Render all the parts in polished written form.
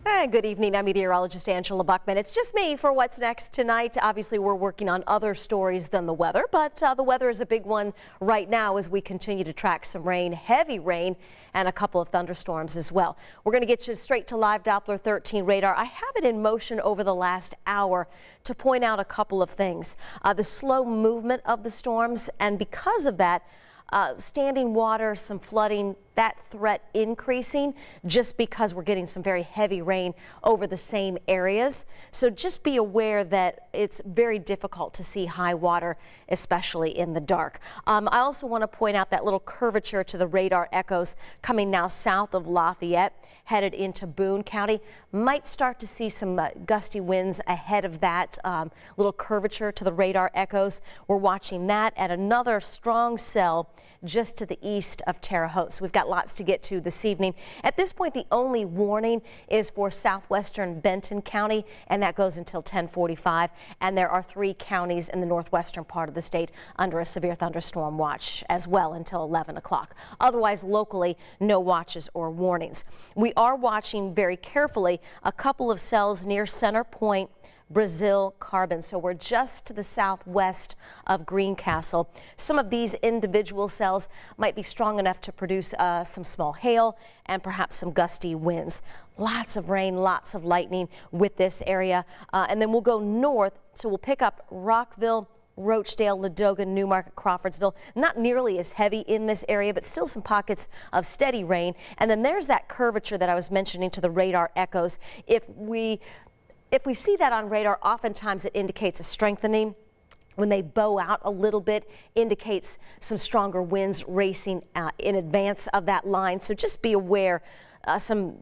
Good evening. I'm meteorologist Angela Buckman. It's just me for what's next tonight. Obviously, we're working on other stories than the weather, but the weather is a big one right now as we continue to track some rain, heavy rain, and a couple of thunderstorms as well. We're going to get you straight to live Doppler 13 radar. I have it in motion over the last hour to point out a couple of things. The slow movement of the storms, and because of that, standing water, some flooding, that threat increasing just because we're getting some very heavy rain over the same areas. So just be aware that it's very difficult to see high water, especially in the dark. I also want to point out that little curvature to the radar echoes coming now south of Lafayette, headed into Boone County. Might start to see some gusty winds ahead of that little curvature to the radar echoes. We're watching that and another strong cell just to the east of Terre Haute. So we've got lots to get to this evening. At this point, the only warning is for southwestern Benton County, and that goes until 10:45. And there are 3 counties in the northwestern part of the state under a severe thunderstorm watch as well until 11 o'clock. Otherwise, locally, no watches or warnings. We are watching very carefully a couple of cells near Center Point, Brazil Carbon. So we're just to the southwest of Greencastle. Some of these individual cells might be strong enough to produce some small hail and perhaps some gusty winds. Lots of rain, lots of lightning with this area. And then we'll go north. So we'll pick up Rockville, Rochdale, Ladoga, Newmarket, Crawfordsville. Not nearly as heavy in this area, but still some pockets of steady rain. And then there's that curvature that I was mentioning to the radar echoes. If we see that on radar, oftentimes it indicates a strengthening. When they bow out a little bit, indicates some stronger winds racing in advance of that line. So just be aware, some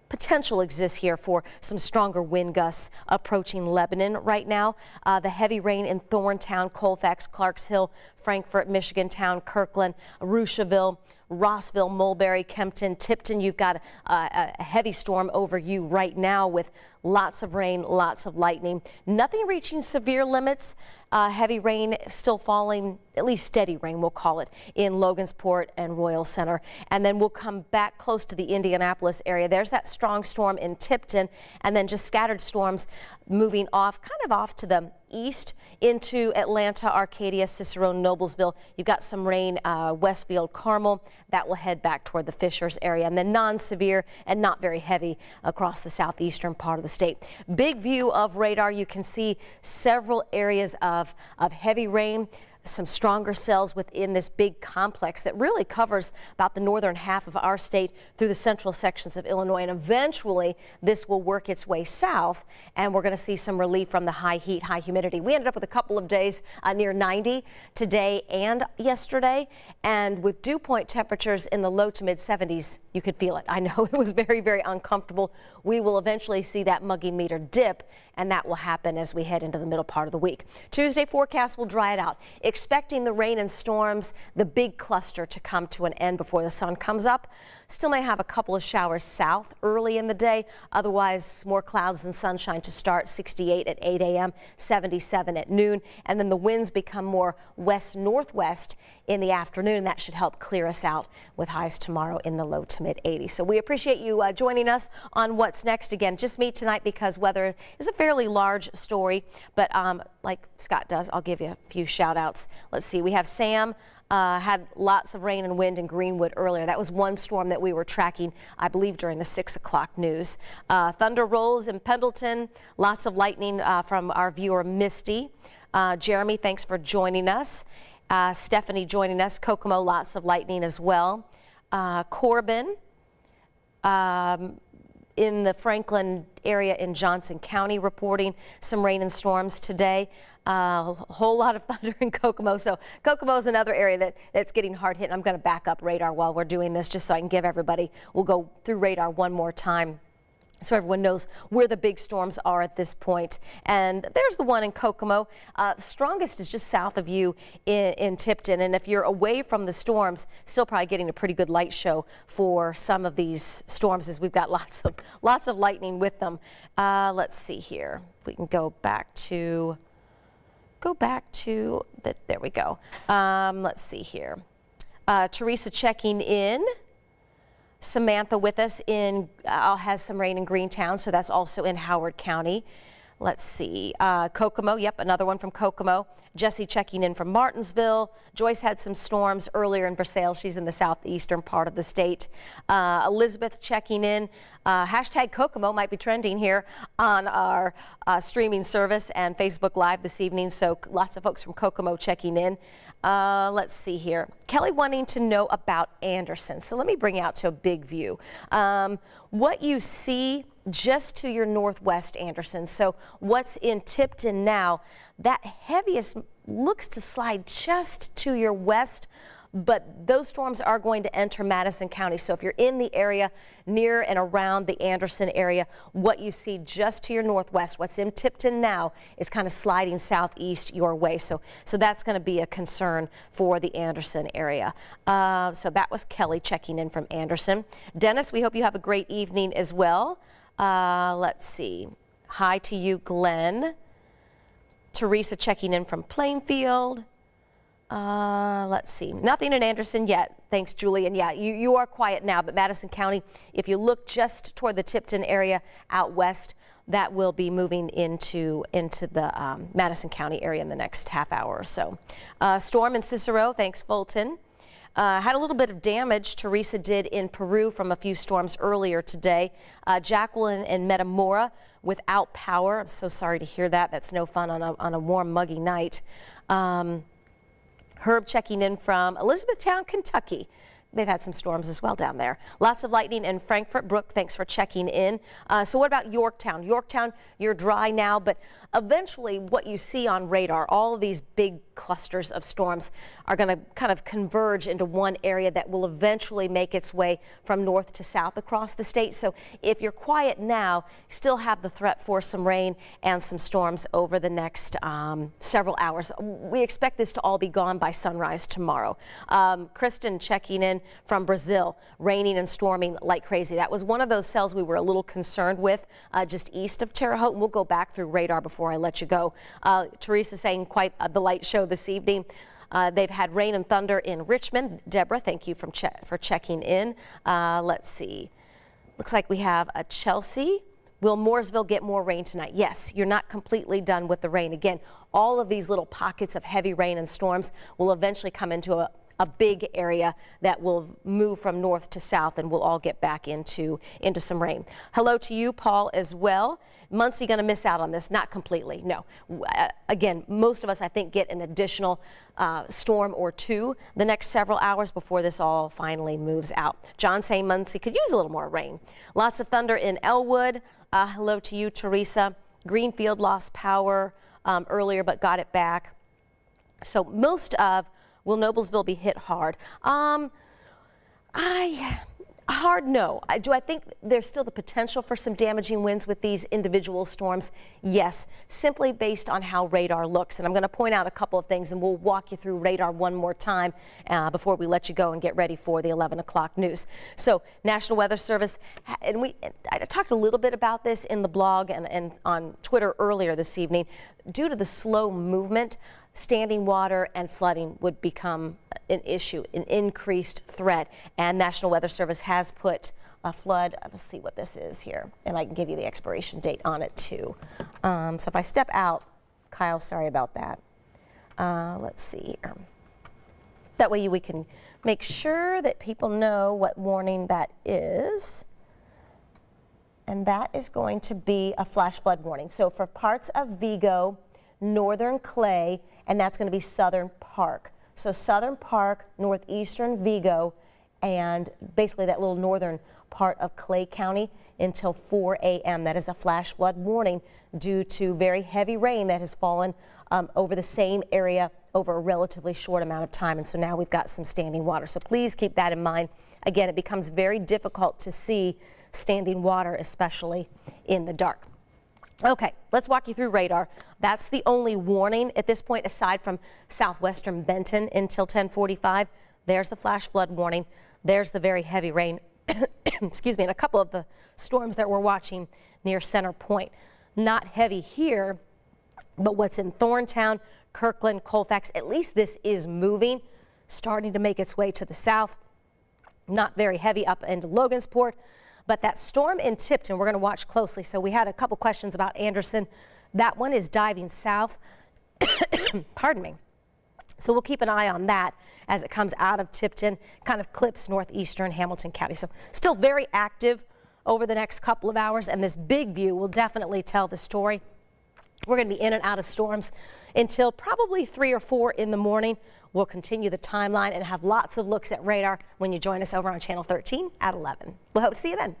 potential exists here for some stronger wind gusts approaching Lebanon right now. The heavy rain in Thorntown, Colfax, Clarks Hill, Frankfort, Michigantown, Kirkland, Rushville, Rossville, Mulberry, Kempton, Tipton. You've got a heavy storm over you right now with lots of rain, lots of lightning. Nothing reaching severe limits. Heavy rain still falling, at least steady rain, we'll call it, in Logansport and Royal Center. And then we'll come back close to the Indianapolis area. There's that strong storm in Tipton, and then just scattered storms moving off, kind of off to the east into Atlanta, Arcadia, Cicero, Noblesville. You've got some rain, Westfield, Carmel. That will head back toward the Fishers area, and then non-severe and not very heavy across the southeastern part of the state. Big view of radar. You can see several areas of heavy rain. Some stronger cells within this big complex that really covers about the northern half of our state through the central sections of Illinois. And eventually this will work its way south, and we're going to see some relief from the high heat, high humidity. We ended up with a couple of days near 90 today and yesterday, and with dew point temperatures in the low to mid 70s, you could feel it. I know it was very, very uncomfortable. We will eventually see that muggy meter dip, and that will happen as we head into the middle part of the week. Tuesday forecast will dry it out. Expecting the rain and storms, the big cluster, to come to an end before the sun comes up. Still may have a couple of showers south early in the day. Otherwise, more clouds than sunshine to start. 68 at 8 a.m., 77 at noon. And then the winds become more west-northwest in the afternoon. That should help clear us out with highs tomorrow in the low to mid 80s. So we appreciate you joining us on What's Next. Again, just me tonight because weather is a fairly large story. But like Scott does, I'll give you a few shout outs. Let's see. We have Sam. Had lots of rain and wind in Greenwood earlier. That was one storm that we were tracking, I believe, during the 6 o'clock news. Thunder rolls in Pendleton. Lots of lightning from our viewer Misty. Jeremy, thanks for joining us. Stephanie joining us. Kokomo, lots of lightning as well. Corbin in the Franklin area in Johnson County reporting some rain and storms today. A whole lot of thunder in Kokomo. So Kokomo is another area that's getting hard hit. I'm going to back up radar while we're doing this just so I can give everybody, we'll go through radar one more time so everyone knows where the big storms are at this point. And there's the one in Kokomo. The strongest is just south of you in Tipton. And if you're away from the storms, still probably getting a pretty good light show for some of these storms as we've got lots of lightning with them. Let's see here. If we can go back to there we go. Let's see here. Teresa checking in. Samantha with us in, has some rain in Greentown, so that's also in Howard County. Let's see, Kokomo, yep, another one from Kokomo. Jesse checking in from Martinsville. Joyce had some storms earlier in Versailles. She's in the southeastern part of the state. Elizabeth checking in. Hashtag Kokomo might be trending here on our streaming service and Facebook Live this evening, so lots of folks from Kokomo checking in. Let's see here. Kelly wanting to know about Anderson. So let me bring you out to a big view. What you see just to your northwest, Anderson. So what's in Tipton now, that heaviest looks to slide just to your west, but those storms are going to enter Madison County. So if you're in the area near and around the Anderson area, what you see just to your northwest, what's in Tipton now, is kind of sliding southeast your way. So that's going to be a concern for the Anderson area. So that was Kelly checking in from Anderson. Dennis, we hope you have a great evening as well. Let's see. Hi to you, Glenn. Teresa checking in from Plainfield. Let's see. Nothing in Anderson yet. Thanks, Julie. And yeah, you are quiet now, but Madison County, if you look just toward the Tipton area out west, that will be moving into the Madison County area in the next half hour or so. Storm in Cicero. Thanks, Fulton. Had a little bit of damage, Teresa did, in Peru from a few storms earlier today. Jacqueline and Metamora without power. I'm so sorry to hear that. That's no fun on a warm, muggy night. Herb checking in from Elizabethtown, Kentucky. They've had some storms as well down there. Lots of lightning in Frankfort. Brooke, thanks for checking in. So what about Yorktown? Yorktown, you're dry now, but eventually what you see on radar, all of these big clusters of storms are going to kind of converge into one area that will eventually make its way from north to south across the state. So if you're quiet now, still have the threat for some rain and some storms over the next several hours. We expect this to all be gone by sunrise tomorrow. Kristen checking in from Brazil, raining and storming like crazy. That was one of those cells we were a little concerned with just east of Terre Haute. We'll go back through radar before I let you go. Teresa saying quite the light show this evening. They've had rain and thunder in Richmond. Deborah, thank you for checking in. Let's see. Looks like we have a Chelsea. Will Mooresville get more rain tonight? Yes, you're not completely done with the rain. Again, all of these little pockets of heavy rain and storms will eventually come into a big area that will move from north to south, and we'll all get back into some rain. Hello to you, Paul, as well. Muncie going to miss out on this? Not completely, no. Again, most of us, I think, get an additional storm or two the next several hours before this all finally moves out. John saying Muncie could use a little more rain. Lots of thunder in Elwood. Hello to you, Teresa. Greenfield lost power earlier, but got it back. So most of will Noblesville be hit hard? Hard, no. Do I think there's still the potential for some damaging winds with these individual storms? Yes, simply based on how radar looks. And I'm going to point out a couple of things, and we'll walk you through radar one more time before we let you go and get ready for the 11 o'clock news. So National Weather Service, and I talked a little bit about this in the blog and on Twitter earlier this evening. Due to the slow movement, standing water and flooding would become an issue, an increased threat. And National Weather Service has put a flood, let's see what this is here, and I can give you the expiration date on it too. So if I step out, Kyle, sorry about that. Let's see here. That way we can make sure that people know what warning that is. And that is going to be a flash flood warning. So for parts of Vigo, northern Clay, and that's going to be Southern Park. So Southern Park, northeastern Vigo, and basically that little northern part of Clay County until 4 a.m. That is a flash flood warning due to very heavy rain that has fallen over the same area over a relatively short amount of time. And so now we've got some standing water. So please keep that in mind. Again, it becomes very difficult to see standing water, especially in the dark. Okay, let's walk you through radar. That's the only warning at this point, aside from southwestern Benton until 10:45. There's the flash flood warning. There's the very heavy rain, excuse me, and a couple of the storms that we're watching near Center Point. Not heavy here, but what's in Thorntown, Kirkland, Colfax, at least this is moving, starting to make its way to the south. Not very heavy up into Logansport, but that storm in Tipton, we're going to watch closely. So we had a couple questions about Anderson. That one is diving south. Pardon me. So we'll keep an eye on that as it comes out of Tipton, kind of clips northeastern Hamilton County. So still very active over the next couple of hours, and this big view will definitely tell the story. We're going to be in and out of storms until probably 3 or 4 in the morning. We'll continue the timeline and have lots of looks at radar when you join us over on Channel 13 at 11. We'll hope to see you then.